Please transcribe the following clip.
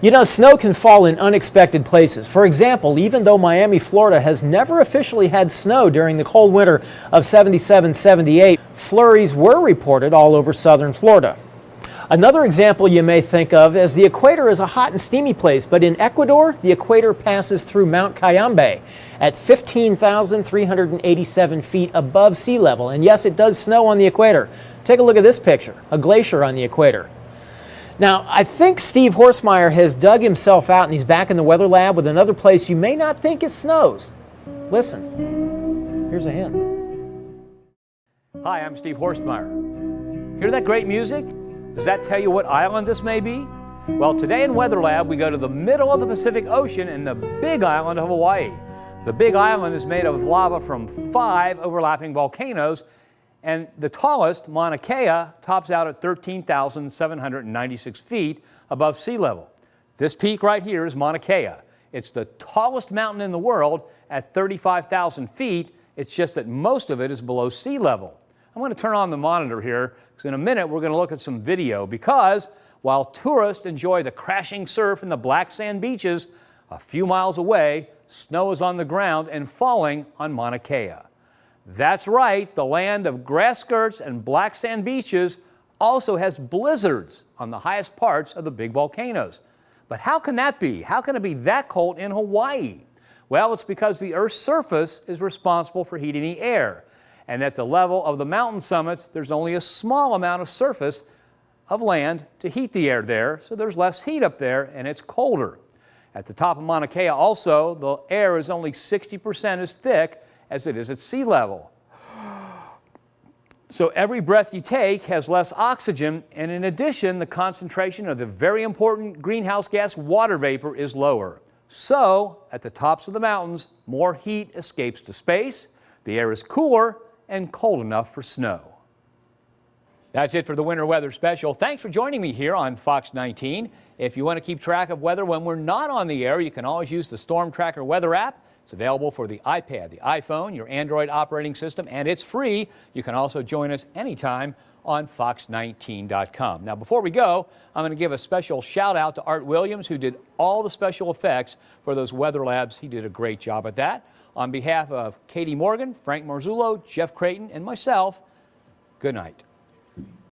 You know, snow can fall in unexpected places. For example, even though Miami, Florida has never officially had snow during the cold winter of 77-78, flurries were reported all over southern Florida. Another example you may think of is the equator is a hot and steamy place, but in Ecuador, the equator passes through Mount Cayambe at 15,387 feet above sea level. And yes, it does snow on the equator. Take a look at this picture, a glacier on the equator. Now, I think Steve Horstmeyer has dug himself out and he's back in the weather lab with another place you may not think it snows. Listen, here's a hint. Hi, I'm Steve Horstmeyer. Hear that great music? Does that tell you what island this may be? Well, today in Weather Lab, we go to the middle of the Pacific Ocean in the Big Island of Hawaii. The Big Island is made of lava from 5 overlapping volcanoes, and the tallest, Mauna Kea, tops out at 13,796 feet above sea level. This peak right here is Mauna Kea. It's the tallest mountain in the world at 35,000 feet. It's just that most of it is below sea level. I'm going to turn on the monitor here because in a minute we're going to look at some video, because while tourists enjoy the crashing surf and the black sand beaches, a few miles away, snow is on the ground and falling on Mauna Kea. That's right, the land of grass skirts and black sand beaches also has blizzards on the highest parts of the big volcanoes. But how can that be? How can it be that cold in Hawaii? Well, it's because the Earth's surface is responsible for heating the air. And at the level of the mountain summits, there's only a small amount of surface of land to heat the air there, so there's less heat up there and it's colder. At the top of Mauna Kea also, the air is only 60% as thick as it is at sea level. So every breath you take has less oxygen, and in addition, the concentration of the very important greenhouse gas water vapor is lower. So, at the tops of the mountains, more heat escapes to space, the air is cooler and cold enough for snow. That's it for the Winter Weather Special. Thanks for joining me here on Fox 19. If you want to keep track of weather when we're not on the air, you can always use the Storm Tracker weather app. It's available for the iPad, the iPhone, your Android operating system, and it's free. You can also join us anytime on fox19.com. Now, before we go, I'm going to give a special shout out to Art Williams, who did all the special effects for those weather labs. He did a great job at that. On behalf of Katie Morgan, Frank Marzullo, Jeff Creighton, and myself, good night.